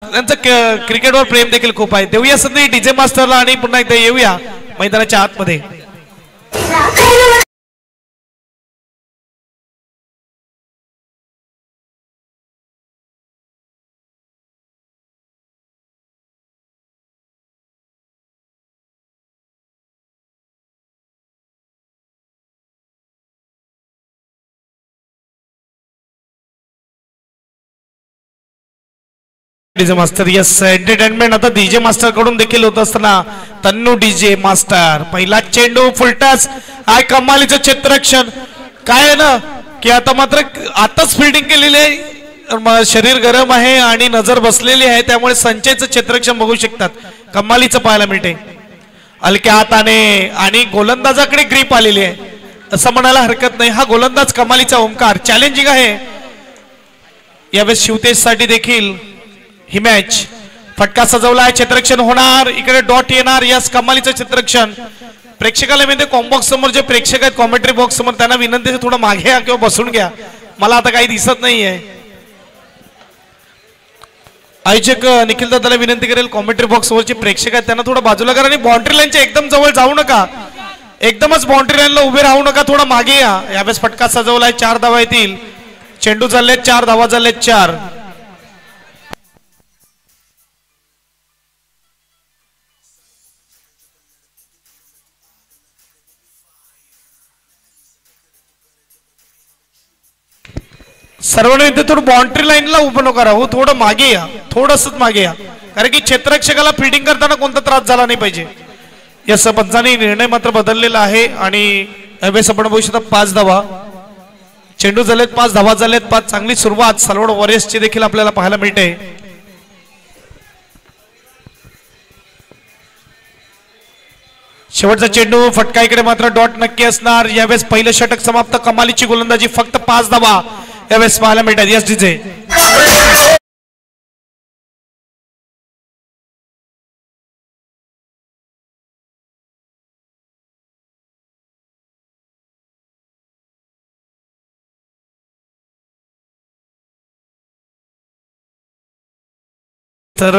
त्यांचं क्रिकेटवर प्रेम देखील खूप आहे. देऊया संधी डीजे मास्टरला आणि पुन्हा एकदा येऊया मैदानाच्या आतमध्ये. डीजे मास्टर यस एंटरटेनमेंट आता डीजे मास्टर कडून देखील होत असताना तन्नू डीजे मास्टर पहिला चेंडू फुलटस आय कमालीचं क्षेत्ररक्षण काय आहे ना की आता मात्र आताच फिल्डिंग केलेली आहे, शरीर गरम आहे आणि नजर बसलेली आहे त्यामुळे संचयचं क्षेत्ररक्षण बघू शकतात. कमालीचं पाहायला मिळते हलक्या हाताने आणि गोलंदाजाकडे ग्रीप आलेली आहे असं म्हणायला हरकत नाही. हा गोलंदाज कमालीचा ओंकार चॅलेंजिंग आहे यावेळेस शिवतेज साठी देखील. ही मॅच फटका सजवलाय क्षेत्ररक्षण होणार इकडे डॉट येणार यस कमालीचं क्षेत्ररक्षण. प्रेक्षकाला म्हणजे कॉम्बॉक्स समोर जे प्रेक्षक आहेत कॉमेंट्री बॉक्स समोर त्यांना विनंती थोडं मागे घ्या किंवा बसून घ्या, मला आता काही दिसत नाहीये. आयोजक निखिल दादाला विनंती करेल कॉमेंट्री बॉक्स वरचे प्रेक्षक आहेत त्यांना थोडं बाजूला करा आणि बाउंड्री लाईनच्या एकदम जवळ जाऊ नका, एकदमच बाउंड्री लाईनला उभे राहू नका, थोडं मागे या. यावेळेस फटका सजवलाय 4 धावा येतील. चेंडू झालेत 4 धावा झालेत 4. सर्वांनी थोडं बाउंड्री लाईनला उभं नका राहू, थोडं मागे या, थोडंसं मागे या कारण की क्षेत्ररक्षकाला फिल्डिंग करताना कोणता त्रास झाला नाही पाहिजे. या पंचांनी निर्णय मात्र बदललेला आहे आणि यावेळेस आपण बघू शकता 5 धावा. चेंडू झालेत 5 धावा झालेत 5. चांगली सुरुवात सलवड वॉरियर्सची देखील आपल्याला पाहायला मिळते. शेवटचा चेंडू फटका इकडे मात्र डॉट नक्की असणार. यावेळेस पहिलं षटक समाप्त. कमालीची गोलंदाजी फक्त 5 धावा यावेळेस पाहायला मिळतात. यस डीजे तर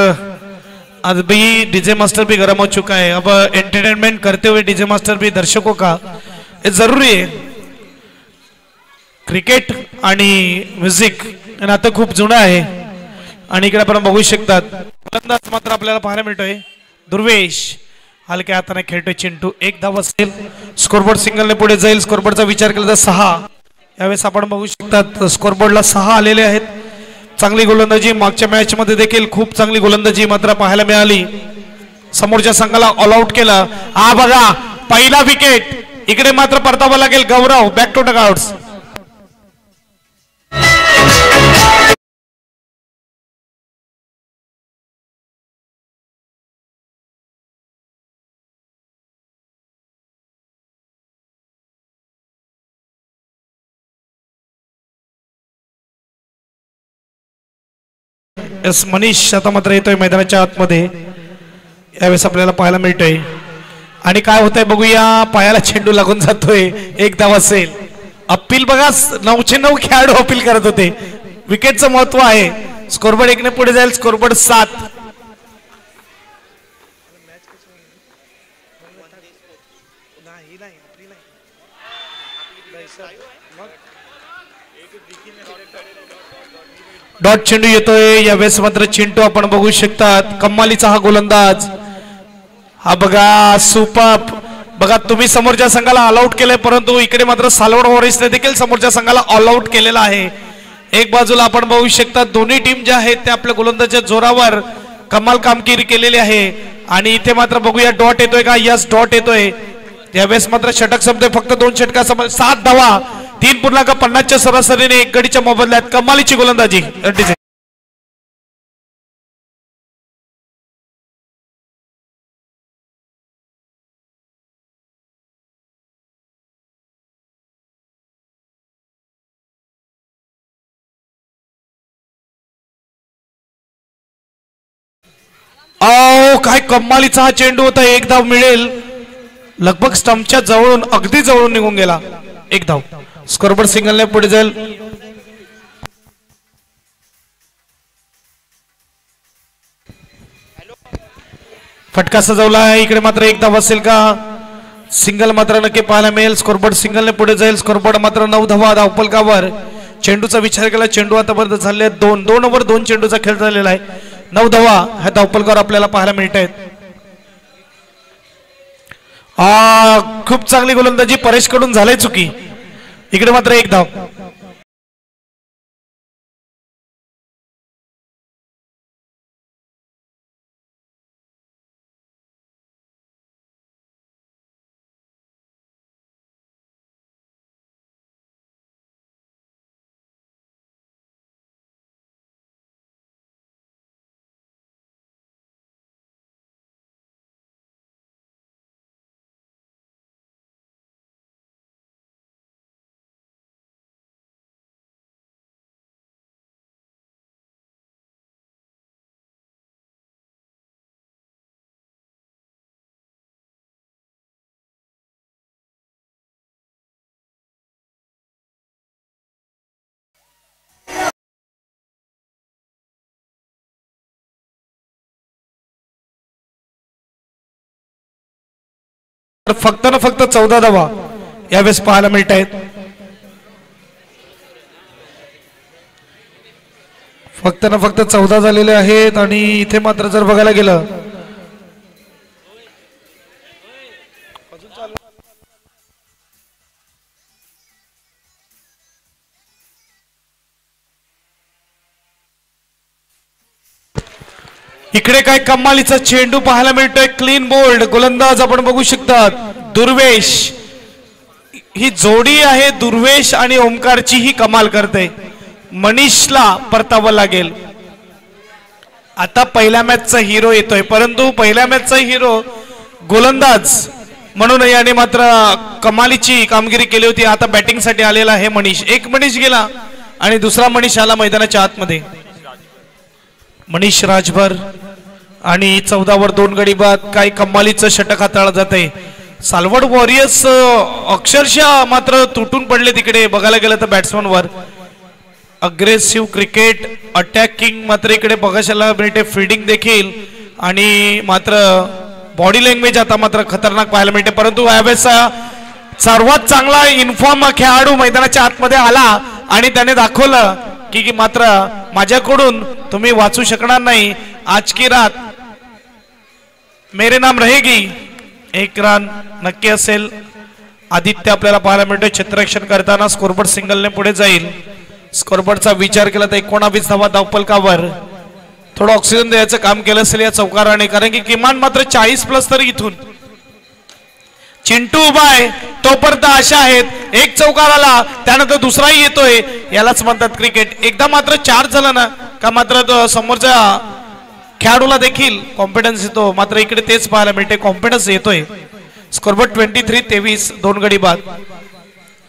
अभी डीजे मास्टर भी गर्म हो चुका है. अब एंटरटेनमेंट करते हुए डीजे मास्टर भी दर्शकों का ये जरूरी है. क्रिकेट आणि म्युझिक नातं खूप जुनं आहे आणि इकडे आपण बघू शकतात गोलंदाज मात्र आपल्याला पाहायला मिळतोय दुर्वेश हलक्या हाताने खेळतोय. चेंडू 1 धाव असेल. स्कोरबोर्ड सिंगलने पुढे जाईल. स्कोरबोर्डचा विचार केला तर 6. यावेळेस आपण बघू शकतात स्कोरबोर्डला 6 आलेले आहेत. चांगली गोलंदाजी मागच्या मॅच मध्ये देखील खूप चांगली गोलंदाजी मात्र पाहायला मिळाली. समोरच्या संघाला ऑल आउट केलं. हा बघा पहिला विकेट इकडे मात्र परतावा लागेल. गौरव बॅक टू डगआउट्स. एस मनीष आता मात्र येतोय मैदानाच्या आतमध्ये. यावेळेस आपल्याला पाहायला मिळतोय आणि काय होतंय बघूया. पायाला चेंडू लागून जातोय. 1 धाव असेल. अपील बघा 9चे 9 खेळाडू अपील करत होते. विकेटचं महत्व आहे. स्कोरबोर्ड 1 ने पुढे जाईल. स्कोरबोर्ड 7. डॉट चेंडू येतोय. यावेळेस मात्र चिंटू आपण बघू शकतात कमालीचा हा गोलंदाज. हा बघा सुपर बघा तुम्ही समोरच्या संघाला ऑल आउट केलंय परंतु इकडे मात्र सालवड वॉरियर्सने देखील समोरच्या संघाला ऑल आउट केलेला आहे. एक बाजूला आपण बघू शकता दोन्ही टीम ज्या आहेत त्या आपल्या गोलंदाजाच्या जोरावर कमाल कामगिरी केलेली आहे आणि इथे मात्र बघूया डॉट येतोय का. यस डॉट येतोय. यावेळेस मात्र षटक संपतोय. फक्त 2 षटकासमोर 7 धावा 3.50च्या सरासरीने 1 गडीच्या मोबदल्यात कमालीची गोलंदाजी. काय कमालीचा हा चेंडू होता. 1 धाव मिळेल. लगभग स्टंपच्या जवळून अगदी जवळून निघून गेला. 1 धाव. स्कोरबोर्ड सिंगलने पुढे जाईल. फटका सजवला आहे. इकडे मात्र एक धाव असेल का? सिंगल मात्र नक्की पाहायला मिळेल. स्कोरबोर्ड सिंगलने पुढे जाईल. स्कोरबोर्ड मात्र 9 धावा धावफलकावर. चेंडूचा विचार केला, चेंडू आतापर्यंत झाले 2 ओव्हर 2 चेंडूचा खेळ झालेला आहे. 9 धावा ह्या धावफलकावर आपल्याला पाहायला मिळत आहेत. खूप चांगली गोलंदाजी परेश कडून झालंय चुकी. इकडे मात्र एक धाव. फक्त ना फक्त 14 धावा यावेळेस पाहायला मिळत आहेत. फक्त ना फक्त 14 झालेले आहेत. आणि इथे मात्र जर बघायला गेलं इकडे काय कमालीचा चेंडू पाहायला मिळतोय. क्लीन बोल्ड गोलंदाज आपण बघू शकतात दुर्वेश. ही जोडी आहे दुर्वेश आणि ओमकारची, ही कमाल करते. मनीषला परतावं लागेल. आता पहिल्या मॅचचा हिरो येतोय, परंतु पहिल्या मॅचचा हिरो गोलंदाज म्हणून याने मात्र कमालीची कामगिरी केली होती. आता बॅटिंग साठी आलेला आहे मनीष. एक मनीष गेला आणि दुसरा मनीष आला मैदानाच्या आतमध्ये. मनीष राजभर आणि 14 वर 2 गडी बाद. काही कमालीचं षटक हाताळलं जाते. सालवड वॉरियर्स अक्षरशः मात्र तुटून पडले तिकडे बघायला गेलं तर बॅट्समनवर. अग्रेसिव्ह क्रिकेट अटॅकिंग मात्र इकडे बघायला मिळते. फिल्डिंग देखील आणि मात्र बॉडी लँग्वेज आता मात्र खतरनाक पाहायला मिळते. परंतु यावेळेस सर्वात चांगला इन्फॉर्म खेळाडू मैदानाच्या आतमध्ये आला आणि त्याने दाखवलं की मात्र माझ्याकडून तुम्ही वाचू शकणार नाही. आज की रात मेरे नाम रहेगी. एक रन नक्की असेल. आदित्य आपल्याला पाहायला मिळतोय क्षेत्ररक्षण करताना. स्कोरबोर्ड सिंगलने पुढे जाईल. स्कोरबोर्डचा विचार केला तर 19 धावा धावफलकावर. थोडं ऑक्सिजन द्यायचं काम केलं असेल या चौकाराने, कारण की किमान मात्र 40+ तरी इथून. चिंटू उभा आहे तोपर्यंत आशा आहेत. एक चौकार आला त्यानंतर दुसराही येतोय. यालाच म्हणतात क्रिकेट. एकदा मात्र 4 झालं ना का मात्र समोरच्या खेळाडूला देखील कॉन्फिडन्स येतो. मात्र इकडे तेच पाहायला मिळते, कॉन्फिडन्स येतोय. स्कोरबोर्ड 23-23 2 गडी बाद.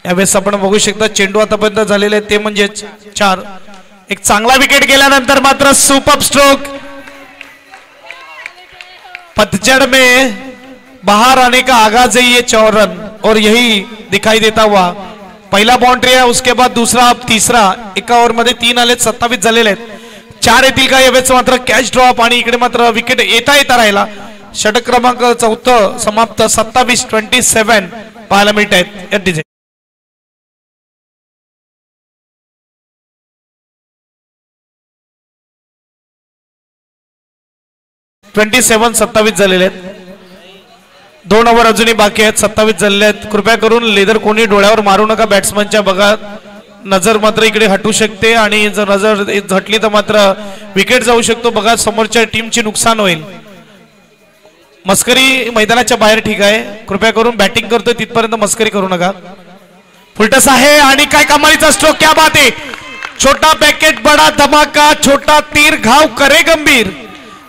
यावेळेस आपण बघू शकता चेंडू आतापर्यंत झालेले ते म्हणजे 4. एक चांगला विकेट गेल्यानंतर मात्र सुपर स्ट्रोक. पतझड़ में बाहर आने का आगाज है ये 4 रन और यही दिखाई देता हुआ. पहिला बाउंड्री है, उसके बाद दूसरा, अब तीसरा. एका ओव्हर मध्ये 3 आले, 27 झालेले आहेत. 4 येतील का यावेळेस मात्र कॅच ड्रॉप आणि इकडे मात्र विकेट येता राहिला. षटक क्रमांक 4 समाप्त. 27-27 पाहायला मिळत आहेत. 27-27 झालेले आहेत. 2 ओव्हर अजूनही बाकी आहेत. 27 झालेले आहेत. कृपया करून लेदर कोणी डोळ्यावर मारू नका बॅट्समनच्या. बघा नजर मात्र इकडे हटू शकते आणि जर नजर झटली तर मात्र विकेट जाऊ शकतो. बघा समोरच्या टीमचे नुकसान होईल. मस्करी मैदानाच्या बाहेर ठीक आहे. कृपया करून बॅटिंग करतोय तिथपर्यंत मस्करी करू नका. फुलटस आहे आणि काय कमालीचा स्ट्रोक. क्या बात आहे. छोटा पॅकेट बडा धमाका. छोटा तीर घाव करे गंभीर.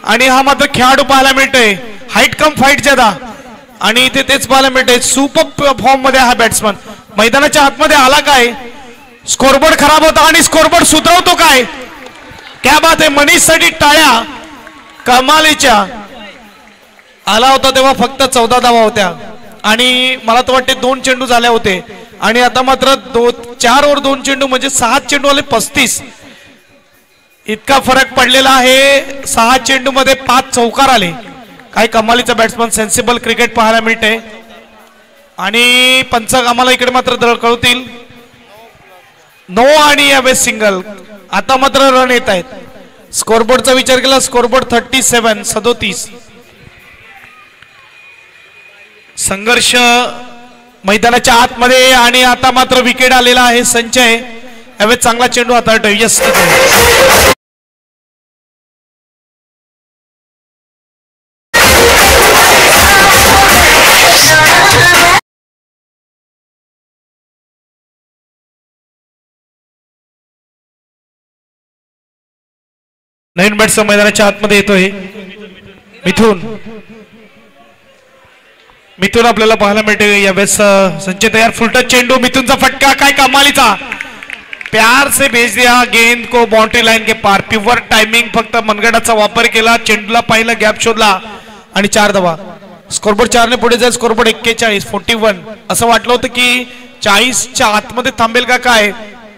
आणि हा मात्र खेळाडू पाहायला मिळतोय हाईट कम फाईट ज्यादा. आणि इथे तेच पाहायला मिळतंय सुपर फॉर्म मध्ये हा बॅट्समन. मैदानाच्या आतमध्ये आला काय. स्कोरबोर्ड खराब होता आणि स्कोरबोर्ड सुधरवतो काय. क्या बात आहे. मनीष साठी टाळ्या. कमालीच्या. आला होता तेव्हा फक्त 14 धावा होत्या आणि मला तर वाटते 2 चेंडू झाले होते. आणि आता मात्र 4 ओव्हर 2 चेंडू म्हणजे 6 चेंडू आले 35. इतका फरक पडलेला आहे. 6 चेंडू मध्ये 5 चौकार आले काय कमालीचा बॅट्समन सेन्सिबल क्रिकेट पाहायला मिळते आणि पंच आम्हाला इकडे मात्र कळवतील नो आणि यावेळेस सिंगल. आता मात्र रन येत आहेत. स्कोरबोर्डचा विचार केला स्कोरबोर्ड 37 संघर्ष मैदानाच्या आतमध्ये आणि आता मात्र विकेट आलेला आहे. संचय यावेळेस चांगला चेंडू हाताळतोय. यस नवीन बॅट्समन मैदानाच्या आतमध्ये येतोय मिथून आपल्याला पाहायला मिळते यावेळेस. संचय तयार. फुलटच चेंडू मिथूनचा फटका काय कमालीचा. प्यार से भेज दिया गेंद को बाउंड्री लाइन के पार. प्युअर टायमिंग फक्त मनगटाचा वापर केला. चेंडूला पाहिला गॅप शोधला आणि 4 धावा. स्कोरबोर्ड 4 ने पुढे जाईल. स्कोरबोर्ड 41 असं वाटलं होतं की 40च्या आतमध्ये थांबेल का काय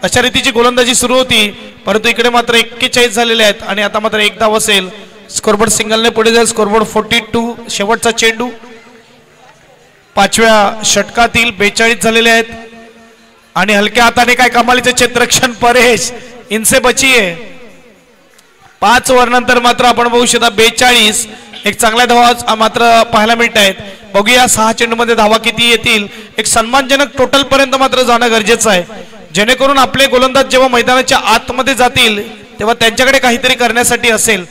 अशा रीतीची गोलंदाजी सुरू होती परंतु इकडे मात्र 41 झालेले आहेत आणि आता मात्र 1 धाव असेल. स्कोरबोर्ड सिंगलने पुढे जाईल. स्कोरबोर्ड 42. शेवटचा चेंडू 5व्या षटकातील 42 झालेले आहेत आणि हलक्या हाताने काय कमालीचे क्षेत्ररक्षण परेश इनसे बचिये. 5 ओव्हरनंतर मात्र आपण बघू शकता 42 एक चांगल्या धावा मात्र पाहायला मिळत आहेत. बघूया 6 चेंडूमध्ये धावा किती येतील. एक सन्मानजनक टोटल पर्यंत मात्र जाणं गरजेचं आहे जेणेकरून आपले गोलंदाज जेव्हा मैदानाच्या आतमध्ये जातील तेव्हा त्यांच्याकडे काहीतरी करण्यासाठी असेल.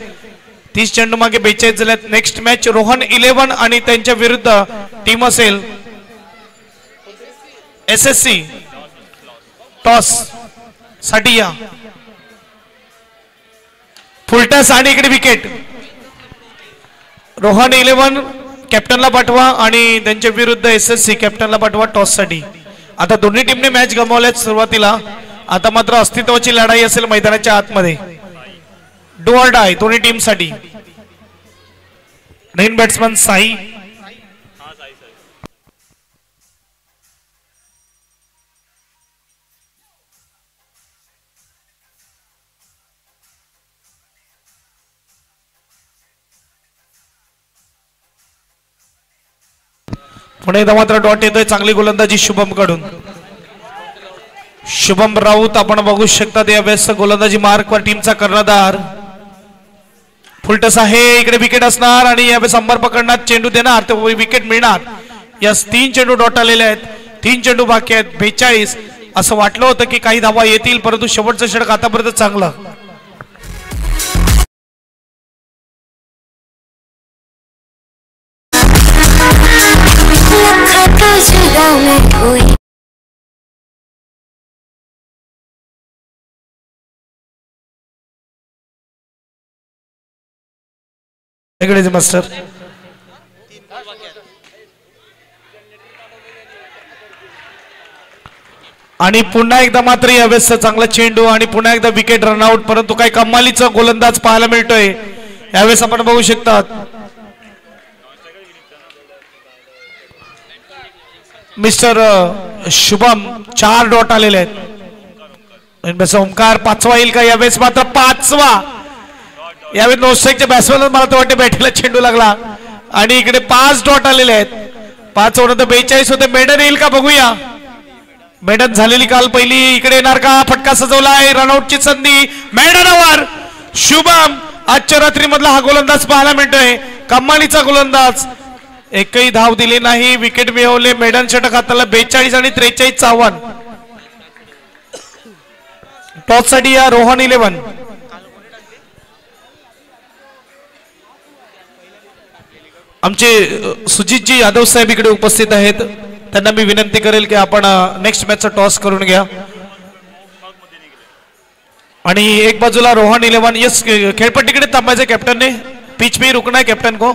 30 चेंडू मागे 42 झालेत. नेक्स्ट मॅच रोहन 11 आणि त्यांच्या विरुद्ध टीम असेल SSC. टॉस साठी या फुलटस आणि इकडे विकेट. रोहन 11 कॅप्टनला पाठवा आणि त्यांच्या विरुद्ध SSC कॅप्टनला पाठवा टॉस साठी. आता दोन्ही टीमने मॅच गमावल्यात सुरुवातीला. आता मात्र अस्तित्वाची लढाई असेल मैदानाच्या आतमध्ये. डू ऑर डाय दोन्ही टीम साठी. नवीन बॅट्समन साई. पुणे एकदा मात्र डॉट येतोय. चांगली गोलंदाजी शुभम कडून. शुभम राऊत आपण बघू शकता यावेळेस गोलंदाजी मार्कवर टीमचा कर्णधार. फुलटस आहे. इकडे विकेट असणार आणि यावेळेस अंबर पकडणार. चेंडू देणार तर विकेट मिळणार. यस 3 चेंडू डॉट आलेले आहेत. 3 चेंडू बाकी आहेत. 42 असं वाटलं होतं की काही धावा येतील परंतु शेवटचं षटक आतापर्यंत चांगलं. मास्टर आणि पुन्हा एकदा मात्र यावेळेस चांगला चेंडू आणि पुन्हा एकदा विकेट रनआउट परंतु काय कमालीचा गोलंदाज पाहायला मिळतोय यावेळेस आपण बघू शकता. मिस्टर शुभम 4 डॉट आलेले आहेत. ओंकार 5वा येईल का यावेळेस मात्र 5वा. यावेळी नोस्ट्राईकच्या बॅट्समॅन मला तर वाटते बॅटीला चेंडू लागला आणि इकडे 5 डॉट आलेले आहेत. 5 ओव्हर 42 होते. मेडन येईल का बघूया. मेडन झालेली काल पहिली. इकडे येणार का. फटका सजवलाय. रनआउटची संधी मेडनवर. शुभम आजच्या रात्री मधला हा गोलंदाज पाहायला मिळतोय. कमालीचा गोलंदाज. एकही धाव दिली नाही. विकेट मिळवले. मेडन षटक हाताला 42 आणि 43 आव्हान. टॉस साठी या रोहन 11. आमचे सुजितजी यादव साहेब इकडे उपस्थित आहेत. त्यांना मी विनंती करेल की आपण नेक्स्ट मॅचचा टॉस करून घ्या. आणि एक बाजूला रोहन 11. यस खेळपट्टीकडे थांबायचं कॅप्टनने. पिच पे रुकना है कॅप्टन को.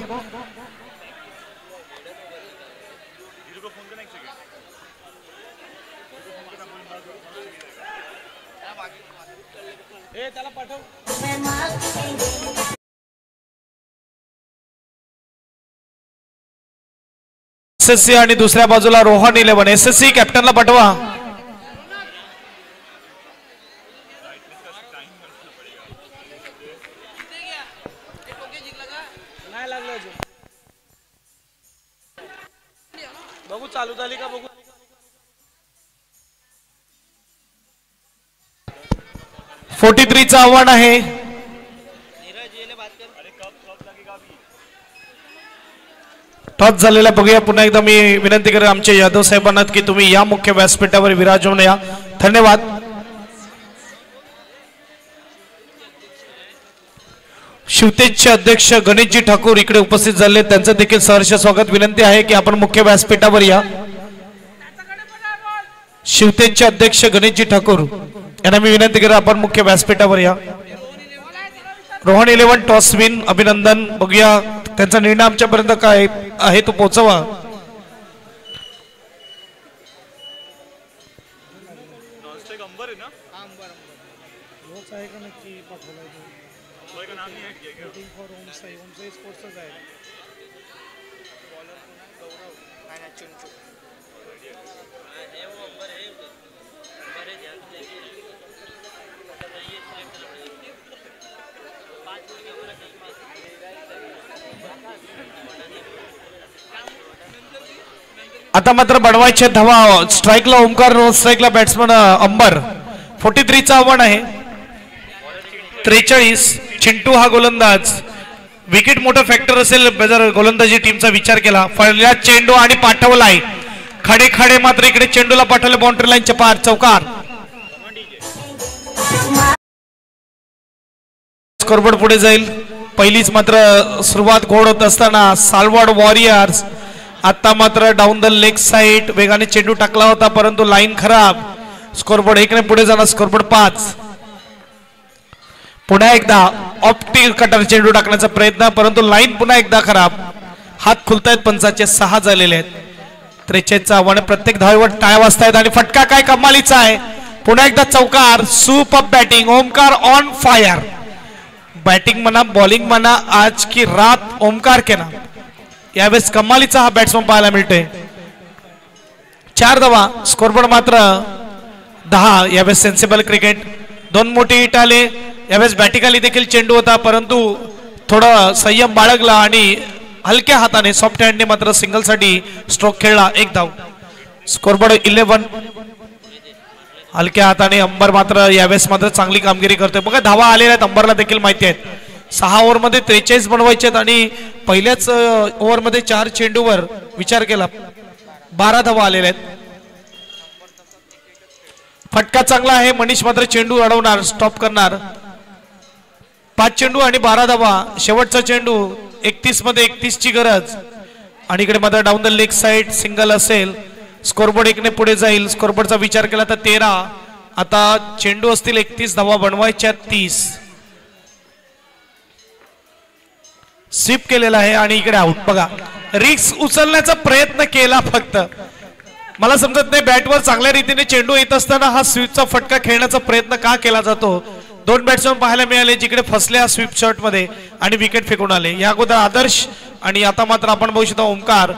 SSC आणि दुसऱ्या बाजूला रोहन 11. SSC कॅप्टनला पाठवा. बघू चालू झाली का बघू. 43चं आव्हान आहे. टॉस झालेला बघूया. पुन्हा एकदा मी विनंती करेन आमच्या यादव साहेबांना की तुम्ही या मुख्य व्यासपीठावर विराजमान या. धन्यवाद. शिवतेजचे अध्यक्ष गणेशजी ठाकूर इकडे उपस्थित झाले, त्यांचं देखील सहर्ष स्वागत. विनंती आहे की आपण मुख्य व्यासपीठावर या. शिवतेजचे अध्यक्ष गणेशजी ठाकूर यांना मी विनंती करेन आपण मुख्य व्यासपीठावर या. रोहन 11 टॉस विन, अभिनंदन. बघूया त्यांचा निर्णय आमच्यापर्यंत काय आहे तो पोहोचवा. आता मात्र बनवायचे धावा. स्ट्राईकला ओमकार, नो स्ट्राईकला बॅट्समन अंबर. 43चं आव्हान आहे. 43. चिंटू हा गोलंदाज. विकेट मोठा फॅक्टर असेल जर गोलंदाजी टीमचा विचार केला. पहिला चेंडू आणि पाठवलाय. खडे खडे मात्र इकडे चेंडूला पाठवले बाउंड्री लाईनच्या पार. चौकार. स्कोरबोर्ड पुढे जाईल. पहिलीच मात्र सुरुवात घोड होत असताना सालवाड वॉरियर्स आता मात्र डाऊन द लेग साइड वेगाने चेंडू टाकला होता परंतु लाईन खराब. स्कोरबोर्ड 1 ने पुढे जाणार. स्कोरबोर्ड 5. पुन्हा एकदा ऑप्टिक कटर चेंडू टाकण्याचा प्रयत्न परंतु लाईन पुन्हा एकदा खराब. हात खुलतायत पंचाचे. 6 झालेले आहेत. 43चं आव्हान. प्रत्येक धावेवर टाळ्या वाजतायत आणि फटका काय कमालीचा आहे. पुन्हा एकदा चौकार. Super batting. Omkar on fire. Batting म्हणा बॉलिंग म्हणा आज की रात ओमकार के नाम. यावेळेस कमालीचा हा बॅट्समन पाहायला मिळतोय. 4 धावा. स्कोरबोर्ड मात्र 10. यावेळेस सेन्सिबल क्रिकेट. 2 मोठे हिट आले. यावेळेस बॅटिकली देखील चेंडू होता परंतु थोडा संयम बाळगला आणि हलक्या हाताने सॉफ्ट हँडने मात्र सिंगल साठी स्ट्रोक खेळला. 1 धाव. स्कोरबोर्ड 11. हलक्या हाताने अंबर मात्र यावेळेस मात्र चांगली कामगिरी करतोय. बघा धावा आलेल्या आहेत. अंबरला देखील माहिती आहेत 6 ओव्हरमध्ये 43 बनवायचे आहेत आणि पहिल्याच ओव्हरमध्ये 4 चेंडूवर विचार केला 12 धावा आलेल्या आहेत. फटका चांगला आहे. मनीष मात्र चेंडू अडवणार, स्टॉप करणार. 5 चेंडू आणि 12 धावा. शेवटचा चेंडू 31 मध्ये 31 ची गरज आणि इकडे मात्र down the leg side single असेल. स्कोरबोर्ड 1 ने पुढे जाईल. स्कोरबोर्डचा विचार केला तर 13. आता चेंडू असतील 31 धावा बनवायच्या 30. स्वीप केलेला आहे आणि इकडे आउट. बघा रिक्स उचलण्याचा प्रयत्न केला फक्त. मला समजत नाही बॅटवर चांगल्या रीतीने चेंडू येत असताना हा स्वीपचा फटका खेळण्याचा प्रयत्न का केला जातो. 2 बॅट्समन पाहायला मिळाले जिकडे फसले हा स्वीप शॉट मध्ये आणि विकेट फेकून आले. या अगोदर आदर्श आणि आता मात्र आपण बघू शकतो ओमकार.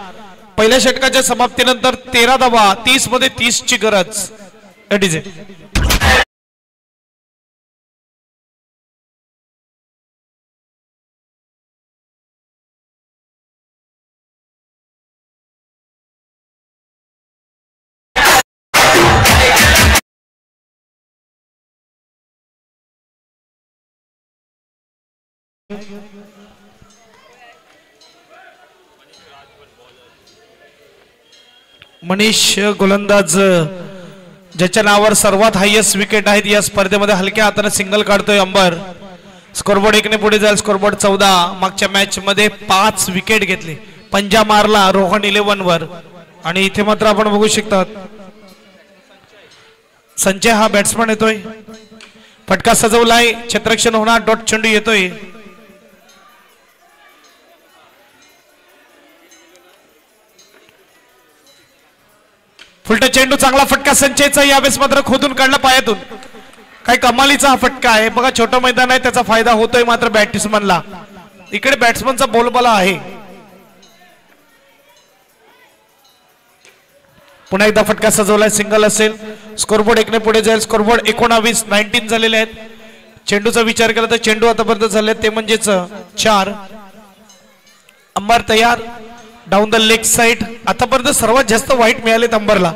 पहिल्या षटकाच्या समाप्तीनंतर 13 धावा. 30 मध्ये 30 ची गरज. मनीष गोलंदाज ज्याच्या नावावर सर्वात हायेस्ट विकेट आहेत या स्पर्धेमध्ये हलक्या हाताने सिंगल काढतोय अंबर. स्कोरबोर्ड 1 ने पुढे जाईल. स्कोरबोर्ड 14. मागच्या मॅच मध्ये 5 विकेट घेतले. पंजा मारला रोहन 11 वर आणि इथे मात्र आपण बघू शकता संजय हा बॅट्समन येतोय. फटका सजवलाय. क्षेत्ररक्षण होणार. डॉट चेंडू येतोय. फुलटा चेंडू. चांगला फटका संचयचा. यावेळेस मात्र खोदून काढला पायातून. काही कमालीचा हा फटका आहे. बघा छोटं मैदान आहे त्याचा फायदा होतोय मात्र बॅट्समनला. इकडे बॅट्समनचा बोलबाला आहे. पुन्हा एकदा फटका सजवलाय. सिंगल असेल. स्कोरबोर्ड 1 ने पुढे जाईल. स्कोरबोर्ड 19 झालेले आहेत. चेंडूचा विचार केला तर चेंडू आतापर्यंत झाले ते म्हणजेच 4. अंबर तयार. Down the leg side. आतापर्यंत सर्वात जास्त व्हाईट मिळालेत अंबरला.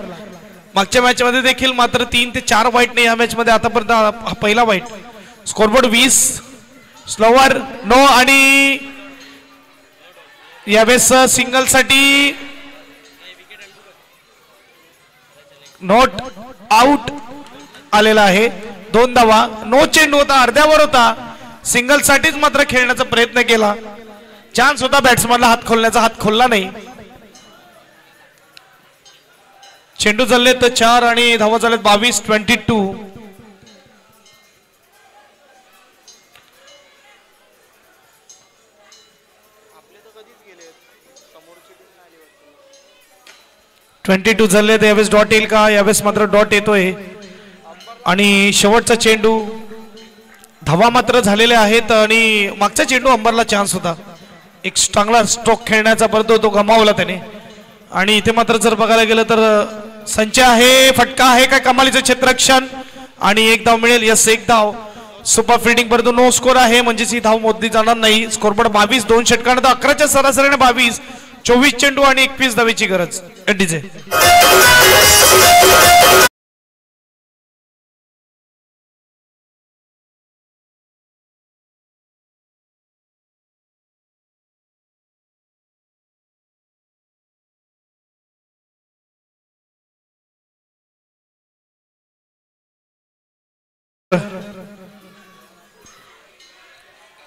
मागच्या मॅच मध्ये देखील मात्र 3 ते 4 व्हाईट नाही या मॅच मध्ये. आतापर्यंत हा पहिला व्हाईट. स्कोरबोर्ड 20. स्लोवर नो आणि यावेळेस सिंगल साठी नॉट आउट आलेला आहे. 2 धावा. नो चेंडू होता, अर्ध्यावर होता. सिंगल साठीच मात्र खेळण्याचा प्रयत्न केला. चान्स होता बॅट्समॅनला हात खोलण्याचा, हात खोलला नाही. चेंडू चालले तर 4 आणि धावा झालेत 22. 22. झाले. तर यावेळेस डॉट येईल का? यावेळेस मात्र डॉट येतोय. आणि शेवटचा चेंडू. धावा मात्र झालेले आहेत आणि मागचा चेंडू अंबरला चान्स होता एक चांगला स्ट्रोक खेळण्याचा, परंतु तो गमावला त्याने. आणि इथे मात्र जर बघायला गेलं तर संच आहे, फटका आहे काय कमालीचं क्षेत्ररक्षण आणि 1 धाव मिळेल. यस 1 धाव. सुपर फिल्डिंग परंतु नो स्कोर आहे म्हणजेच ही धाव मोजली जाणार नाही. स्कोरबोर्ड 22. 2 षटकांत 11च्या सरासरीने 22. 24 चेंडू आणि 21 धावेची गरज. डीजे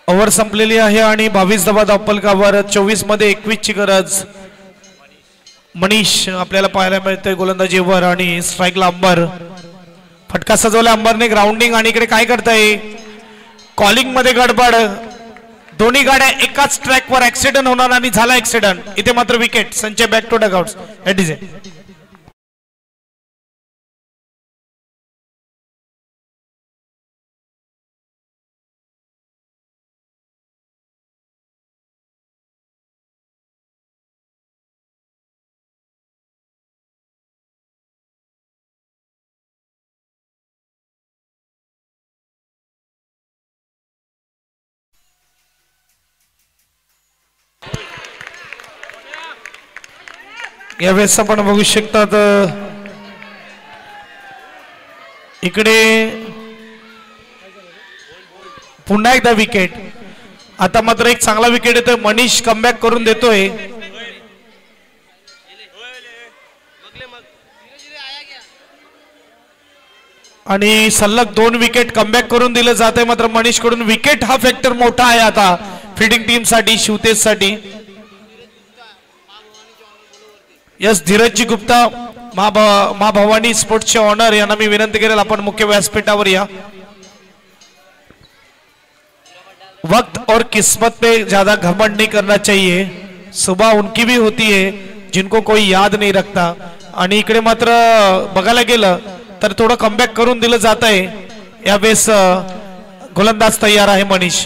ओव्हर संपलेली आहे आणि 22 धावा धावफलकावर. 24 मध्ये 21 ची गरज. मनीष आपल्याला पाहायला मिळतोय गोलंदाजीवर आणि स्ट्राईकला अंबर. फटका सजवला अंबरने. ग्राउंडिंग आणि इकडे काय करताय? कॉलिंग मध्ये गडबड. दोन्ही गाड्या एकाच ट्रॅकवर ऍक्सिडेंट होणार आणि झाला ऍक्सिडेंट. इथे मात्र विकेट. संचय बॅक टू डगआउट्स. डीजे यावेळेस आपण बघू शकतात इकडे पुन्हा एकदा विकेट. आता मात्र एक चांगला विकेट येतोय. मनीष कमबॅक करून देतोय. आणि सलग 2 विकेट कमबॅक करून दिलं जात आहे. मात्र मनीष कडून विकेट हा फॅक्टर मोठा आहे आता फिल्डिंग टीम साठी, शिवतेज साठी. यस धीरजजी गुप्ता मा भवानी स्पोर्ट्सचे ऑनर यांना मी विनंती करेल आपण मुख्य व्यासपीठावर या. वक्त और किस्मत पे ज्यादा घमंड नहीं करना चाहिए. सुबह उनकी भी होती है जिनको कोई याद नहीं रखता. आणि इकडे मात्र बघायला गेलं तर थोडं कमबॅक करून दिलं जात आहे. यावेळेस गोलंदाज तयार आहे मनीष.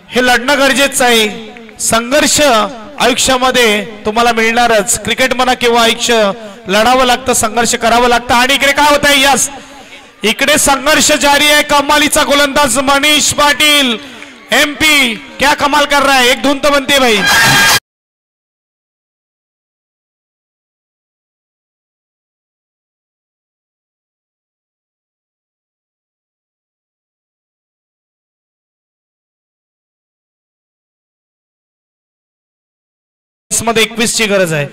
हे लढणं गरजेचं आहे. संघर्ष आयुष्यामध्ये तुम्हाला मिळणारच. क्रिकेट म्हणा किंवा आयुष्य लढावं लागतं, संघर्ष करावं लागतं. आणि इकडे काय होत आहे? यस इकडे संघर्ष जारी आहे. कमालीचा गोलंदाज मनीष पाटील एमपी क्या कमाल कर रहा है. एक धुन तो बनती है भाई. मध्ये 21 ची गरज आहे.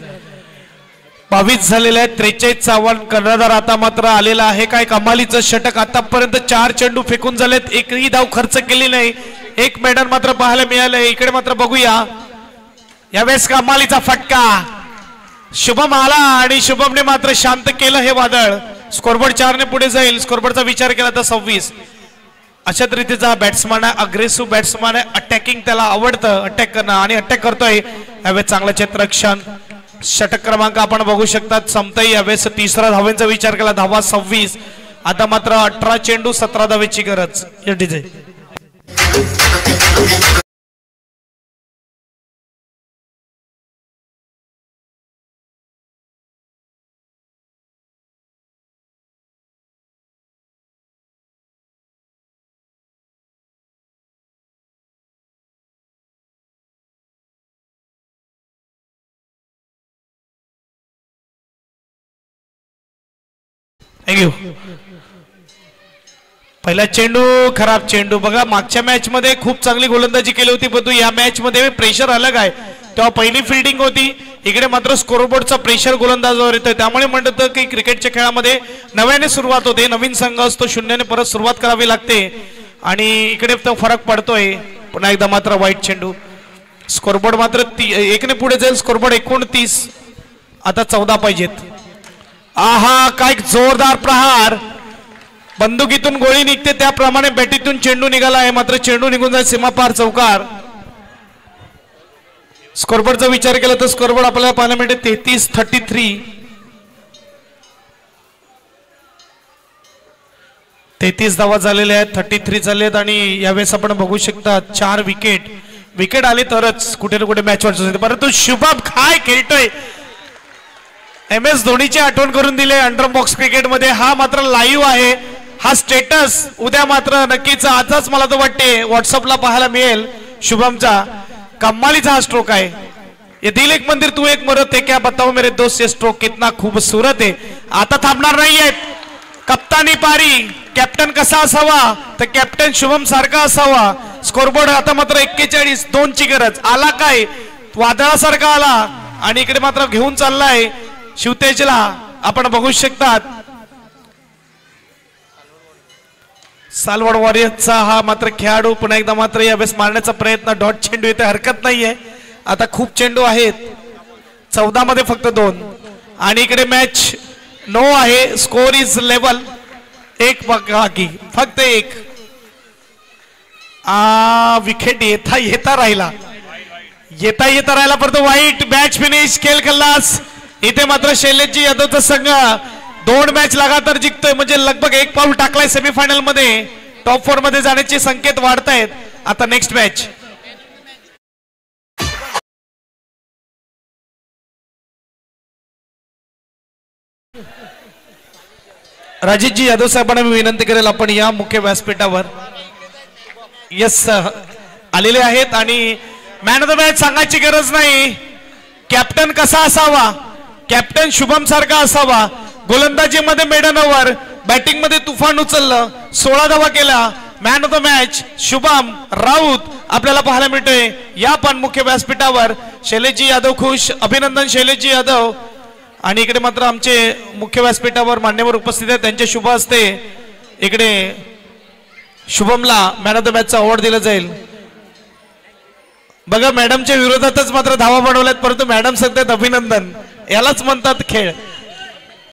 22 झालेले आहेत. 43 आव्हान कर्णधार आता मात्र आलेला आहे. काय कमालीचं षटक. आतापर्यंत 4 चेंडू फेकून झालेत. एकही धाव खर्च केली नाही. 1 मेडल मात्र पाहायला मिळालंय. इकडे मात्र बघूया यावेळेस कमालीचा फटका. शुभम आला आणि शुभमने मात्र शांत केलं हे वादळ. स्कोरबोर्ड 4 ने पुढे जाईल. स्कोरबोर्डचा विचार केला तर 26. अशा रीतीचा बॅट्समॅन आहे. अग्रेसिव्ह बॅट्समॅन आहे. अटॅकिंग त्याला आवडतं, अटॅक करणं आणि अटॅक करतोय. यावेळेस चांगलं क्षेत्ररक्षण. षटक क्रमांक आपण बघू शकतात संपताही. यावेळेस 3रा धावेचा विचार केला. धावा 26. आता मात्र 18 चेंडू 17 धावेची गरज. DJ thank you. पहिला चेंडू खराब चेंडू. बघा मागच्या मॅच मध्ये खूप चांगली गोलंदाजी केली होती, परंतु या मॅच मध्ये प्रेशर अलग आहे. तेव्हा पहिली फिल्डिंग होती, इकडे मात्र स्कोरबोर्डचा प्रेशर गोलंदाजावर येतोय. त्यामुळे म्हणतात की क्रिकेटच्या खेळामध्ये नव्याने सुरुवात होते, नवीन संघ असतो, शून्याने परत सुरुवात करावी लागते आणि इकडे तो फरक पडतोय. पुन्हा एकदा मात्र वाईट चेंडू. स्कोरबोर्ड मात्र 1 ने पुढे जाईल. स्कोरबोर्ड 29, आता 14 पाहिजेत. आहा काय जोरदार प्रहार. बंदुकीतून गोळी निघते त्याप्रमाणे बॅटीतून चेंडू निघाला आहे, मात्र चेंडू निघून जाईल सीमापार चौकार. स्कोरबोर्डचा विचार केला तर स्कोरबोर्ड आपल्याला पाहायला मिळते 33-33. 33 धावा झालेल्या आहेत, 33 झाले आहेत आणि यावेळेस आपण बघू शकता 4 विकेट आले तरच कुठे ना कुठे मॅच वाचू शकते. परंतु शुभम काय खेळतोय. MS धोनीची आठवण करून दिले अंडर बॉक्स क्रिकेटमध्ये. हा मात्र लाईव्ह आहे, हा स्टेटस उद्या मात्र नक्कीच आजच मला तर वाटते व्हॉट्सअपला पाहायला मिळेल. शुभमचा कमालीचा हा स्ट्रोक आहे. ये दिल एक मंदिर तू एक मरत है क्या बताओ मेरे दोस्त, ये स्ट्रोक कितना खूबसूरत है. आता थांबणार नाहीये. कप्तानी पारी. कॅप्टन कसा असावा तर कॅप्टन शुभम सारखा असावा. स्कोरबोर्ड आता मात्र 41, 2 ची गरज. आला काय वादळासारखा आला आणि इकडे मात्र घेऊन चाललाय शिवतेजला. आपण बघू शकतात सालवड वॉरियर्सचा हा मात्र खेळाडू पुन्हा एकदा मात्र यावेळेस मारण्याचा प्रयत्न. डॉट चेंडू येते, हरकत नाहीये. आता खूप चेंडू आहेत, 14 मध्ये फक्त 2 आणि इकडे मॅच 9 आहे. Score is level. 1 बाकी, फक्त 1. विकेट येता राहिला परंतु वाईट. Match finish. खेळ खल्लास. इथे मात्र शैलेशजी यादवचा संघ 2 मॅच लगातार जिंकतोय, म्हणजे लगभग 1 पाऊल टाकलाय सेमीफायनल मध्ये. टॉप 4 मध्ये जाण्याचे संकेत वाढत आहेत. आता नेक्स्ट मॅच. राजेशजी यादव साहेबांना मी विनंती करेल आपण या मुख्य व्यासपीठावर यस आलेले आहेत आणि मॅन ऑफ द मॅच सांगायची गरज नाही. कॅप्टन कसा असावा, कॅप्टन शुभम सारखा असावा. गोलंदाजीमध्ये मेडन ओव्हर, बॅटिंग मध्ये तुफान उचललं, 16 धावा केला. Man of the match Shubham Raut आपल्याला पाहायला मिळतोय या पण मुख्य व्यासपीठावर. शैलेशजी यादव खुश. अभिनंदन शैलेशजी यादव. आणि इकडे मात्र आमचे मुख्य व्यासपीठावर मान्यवर उपस्थित आहेत, त्यांच्या शुभ हस्ते इकडे शुभमला मॅन ऑफ द मॅचचा अवॉर्ड दिला जाईल. बघा मॅडमच्या विरोधातच मात्र धावा बनवल्यात, परंतु मॅडम सांगतात अभिनंदन. यालाच म्हणतात खेळ.